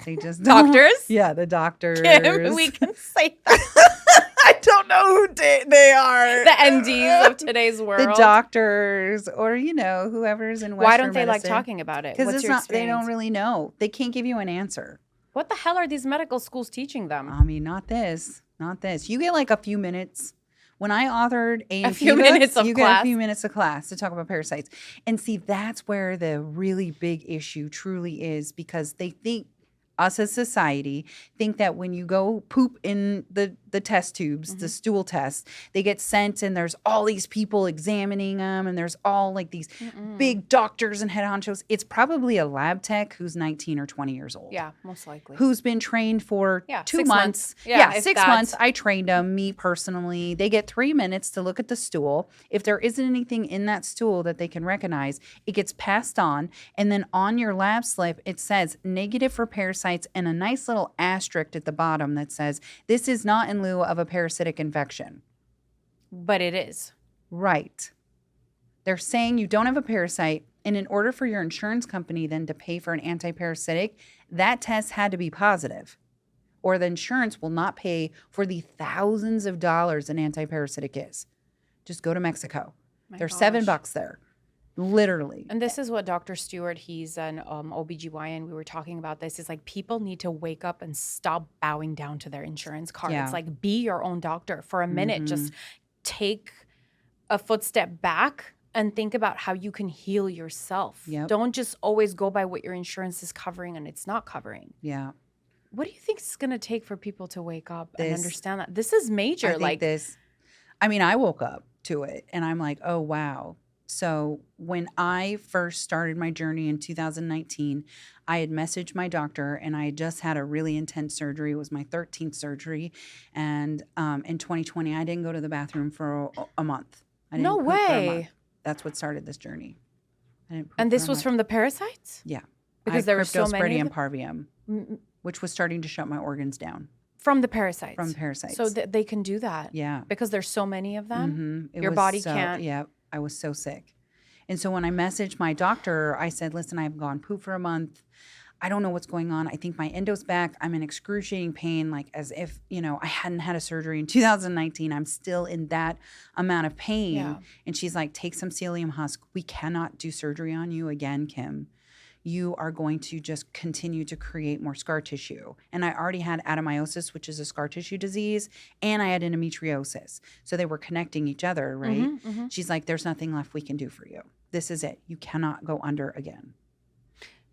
They just don't. Doctors? Yeah, the doctors. Kim, we can say that. I don't know who they are. The MDs of today's world. The doctors, or whoever's in Western Why don't they like medicine. talking about it? Because What's your they don't experience? really know. They can't give you an answer. What the hell are these medical schools teaching them? I mean, not this. You get like a few minutes. When I authored A few minutes of you class. get a few minutes of class to talk about parasites. And see, that's where the really big issue truly is, because they think, us as society, think that when you go poop in the test tubes, the stool tests, they get sent and there's all these people examining them and there's all like these big doctors and head honchos. It's probably a lab tech who's 19 or 20 years old. Yeah, most likely. Who's been trained for 2 6 months. Yeah, 6 months. I trained them, me personally. They get 3 minutes to look at the stool. If there isn't anything in that stool that they can recognize, it gets passed on. And then on your lab slip, it says negative for parasites and a nice little asterisk at the bottom that says, this is not in lieu of a parasitic infection. But it is. Right. They're saying you don't have a parasite, and in order for your insurance company then to pay for an anti-parasitic, that test had to be positive, or the insurance will not pay for the thousands of dollars an anti-parasitic is. Just go to Mexico. There's $7 there. Literally. And this is what Dr. Stewart, he's an OBGYN, we were talking about this, is like people need to wake up and stop bowing down to their insurance cards. Yeah. Like be your own doctor for a minute. Just take a footstep back and think about how you can heal yourself. Yep. Don't just always go by what your insurance is covering and it's not covering. Yeah. What do you think it's going to take for people to wake up and understand that? This is major. I woke up to it and I'm like, oh, wow. So when I first started my journey in 2019, I had messaged my doctor and I had just had a really intense surgery. It was my 13th surgery. And in 2020, I didn't go to the bathroom for a month. I didn't No poop for a way. month. That's what started this journey. I didn't poop And for this a was month. from the parasites? Yeah. Because there were so many of Cryptosporidium parvium, which was starting to shut my organs down. From the parasites? From parasites. So they can do that? Yeah. Because there's so many of them? It Your was body can't? Yeah, I was so sick. And so when I messaged my doctor, I said, listen, I haven't gone poop for a month. I don't know what's going on. I think my endo's back. I'm in excruciating pain, like as if, I hadn't had a surgery in 2019. I'm still in that amount of pain. Yeah. And she's like, take some psyllium husk. We cannot do surgery on you again, Kim. You are going to just continue to create more scar tissue. And I already had adenomyosis, which is a scar tissue disease, and I had endometriosis. So they were connecting each other, right? She's like, there's nothing left we can do for you. This is it. You cannot go under again.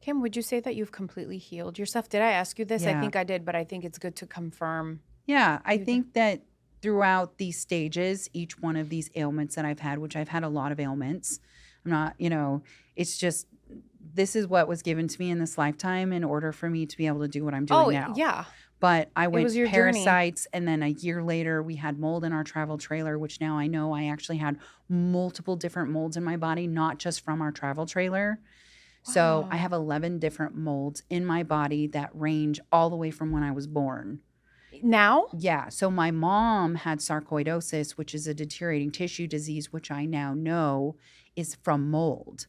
Kim, would you say that you've completely healed yourself? Did I ask you this? Yeah. I think I did, but I think it's good to confirm. Yeah, I think that throughout these stages, each one of these ailments that I've had, which I've had a lot of ailments, I'm not, it's just, this is what was given to me in this lifetime in order for me to be able to do what I'm doing now. Yeah. But I went was your parasites, and then a year later we had mold in our travel trailer, which now I know I actually had multiple different molds in my body, not just from our travel trailer. Wow. So I have 11 different molds in my body that range all the way from when I was born. Now? Yeah. So my mom had sarcoidosis, which is a deteriorating tissue disease, which I now know is from mold.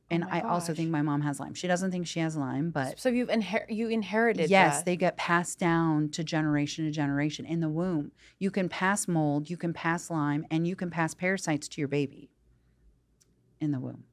And I also think my mom has Lyme. She doesn't think she has Lyme, but so you inherited yes, that. they get passed down to generation in the womb. You can pass mold, you can pass Lyme, and you can pass parasites to your baby in the womb.